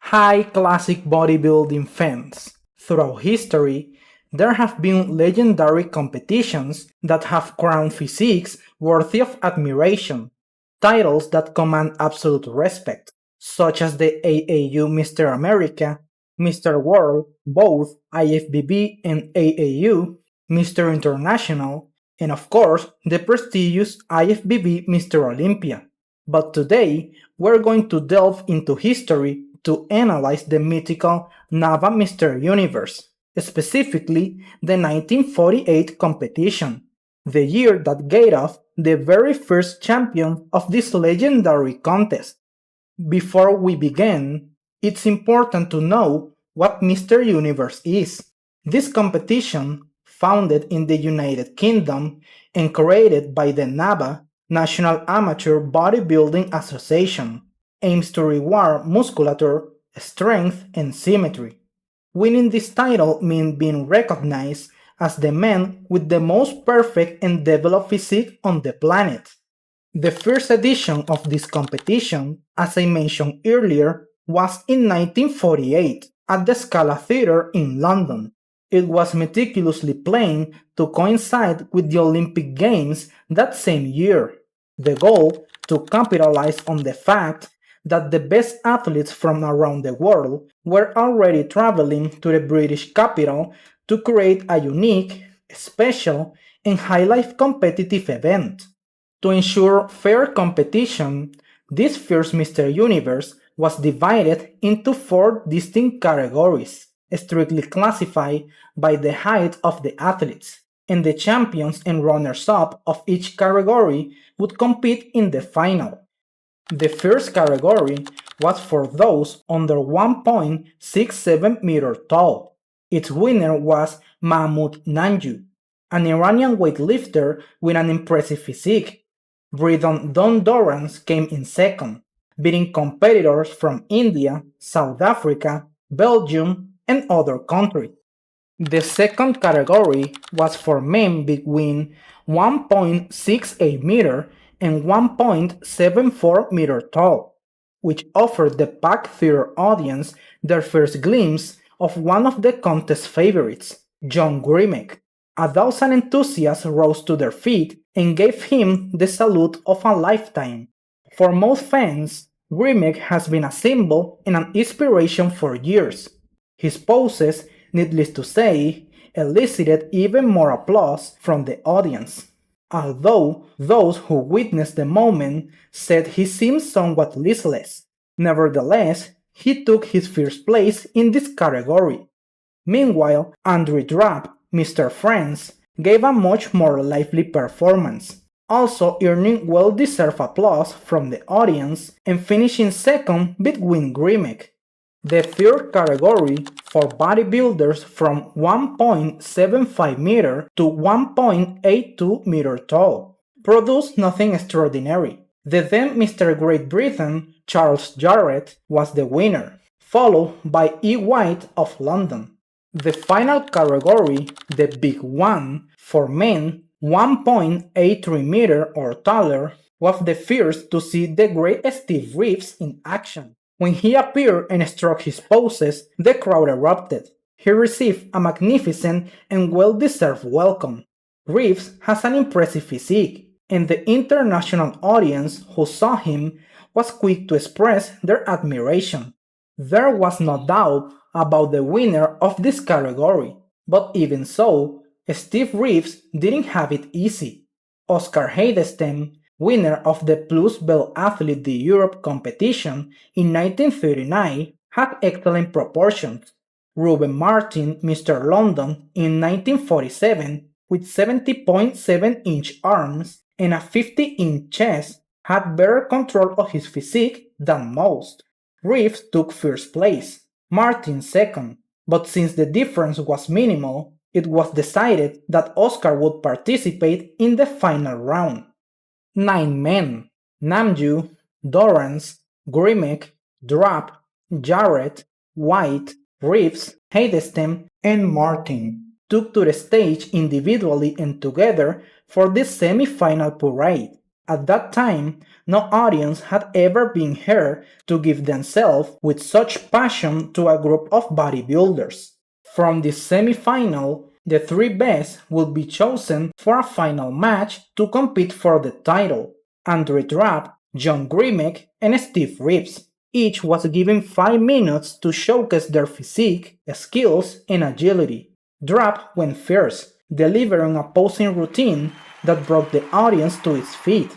High classic bodybuilding fans. Throughout history, there have been legendary competitions that have crowned physiques worthy of admiration, titles that command absolute respect, such as the AAU Mr. America, Mr. World, both IFBB and AAU, Mr. International, and of course the prestigious IFBB Mr. Olympia. But today, we're going to delve into history to analyze the mythical NABBA Mr. Universe, specifically the 1948 competition, the year that gave us the very first champion of this legendary contest. Before we begin, it's important to know what Mr. Universe is. This competition, founded in the United Kingdom and created by the NABBA, National Amateur Bodybuilding Association, aims to reward musculature, strength, and symmetry. Winning this title means being recognized as the man with the most perfect and developed physique on the planet. The first edition of this competition, as I mentioned earlier, was in 1948 at the Scala Theatre in London. It was meticulously planned to coincide with the Olympic Games that same year. The goal to capitalize on the fact that the best athletes from around the world were already traveling to the British capital to create a unique, special, and highly competitive event. To ensure fair competition, this first Mr. Universe was divided into 4 distinct categories, strictly classified by the height of the athletes, and the champions and runners-up of each category would compete in the final. The first category was for those under 1.67 meters tall. Its winner was Mahmoud Nanju, an Iranian weightlifter with an impressive physique. Bridon Don Dorrance came in second, beating competitors from India, South Africa, Belgium, and other countries. The second category was for men between 1.68 meter and 1.74 meter tall, which offered the packed theater audience their first glimpse of one of the contest favorites, John Grimek. 1,000 enthusiasts rose to their feet and gave him the salute of a lifetime. For most fans, Grimek has been a symbol and an inspiration for years. His poses, needless to say, elicited even more applause from the audience, although those who witnessed the moment said he seemed somewhat listless. Nevertheless, he took his first place in this category. Meanwhile, Andrew Drapp, Mr. France, gave a much more lively performance, also earning well-deserved applause from the audience and finishing second between Grimek. The third category, for bodybuilders from 1.75 meter to 1.82 meter tall, produced nothing extraordinary. The then Mr. Great Britain, Charles Jarrett, was the winner, followed by E. White of London. The final category, the Big One, for men 1.83 meter or taller, was the first to see the great Steve Reeves in action. When he appeared and struck his poses, the crowd erupted. He received a magnificent and well-deserved welcome. Reeves has an impressive physique, and the international audience who saw him was quick to express their admiration. There was no doubt about the winner of this category, but even so, Steve Reeves didn't have it easy. Oscar Heidestem, winner of the Plus Belt Athlete de Europe competition in 1939, had excellent proportions. Ruben Martin, Mr. London, in 1947, with 70.7-inch arms and a 50-inch chest, had better control of his physique than most. Reeves took first place, Martin second, but since the difference was minimal, it was decided that Oscar would participate in the final round. 9 men, Namju, Dorrance, Grimek, Drapp, Jarrett, White, Reeves, Heidestem, and Martin, took to the stage individually and together for this semi-final parade. At that time, no audience had ever been heard to give themselves with such passion to a group of bodybuilders. From this semi-final, the three best would be chosen for a final match to compete for the title. Drapp, John Grimek, and Steve Reeves. Each was given 5 minutes to showcase their physique, skills, and agility. Drapp went first, delivering a posing routine that brought the audience to its feet.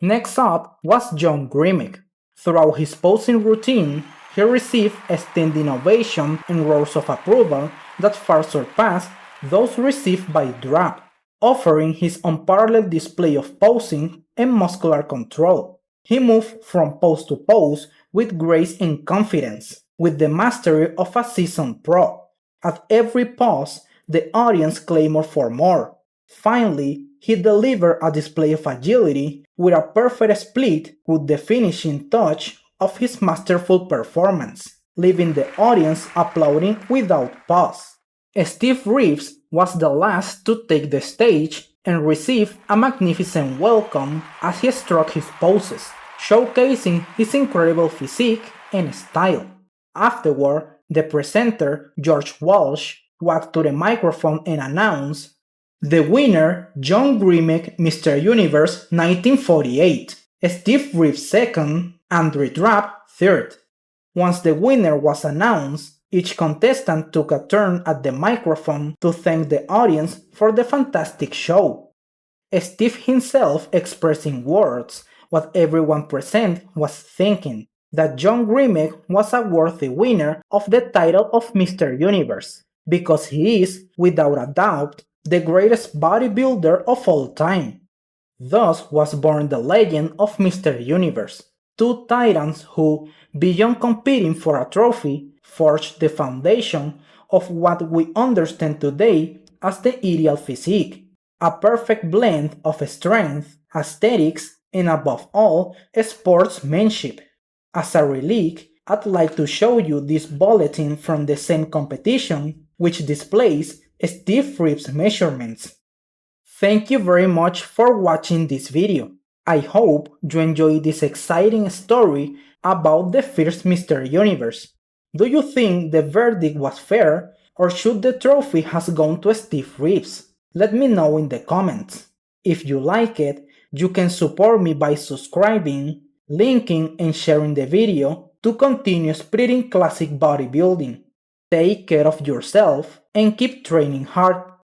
Next up was John Grimek. Throughout his posing routine, he received a standing ovation and roars of approval that far surpassed those received by Drapp, offering his unparalleled display of posing and muscular control. He moved from pose to pose with grace and confidence, with the mastery of a seasoned pro. At every pause, the audience clamored for more. Finally, he delivered a display of agility with a perfect split with the finishing touch of his masterful performance, leaving the audience applauding without pause. Steve Reeves was the last to take the stage and received a magnificent welcome as he struck his poses, showcasing his incredible physique and style. Afterward, the presenter, George Walsh, walked to the microphone and announced, "The winner, John Grimek, Mr. Universe 1948, Steve Reeves second, Andre Drapp third." Once the winner was announced, each contestant took a turn at the microphone to thank the audience for the fantastic show. Steve himself expressed in words what everyone present was thinking, that John Grimek was a worthy winner of the title of Mr. Universe, because he is, without a doubt, the greatest bodybuilder of all time. Thus was born the legend of Mr. Universe, two titans who, beyond competing for a trophy, forged the foundation of what we understand today as the ideal physique, a perfect blend of strength, aesthetics, and above all, sportsmanship. As a relic, I'd like to show you this bulletin from the same competition, which displays Steve Reeves' measurements. Thank you very much for watching this video. I hope you enjoyed this exciting story about the first Mr. Universe. Do you think the verdict was fair, or should the trophy has gone to Steve Reeves? Let me know in the comments. If you like it, you can support me by subscribing, linking and sharing the video to continue spreading classic bodybuilding. Take care of yourself and keep training hard.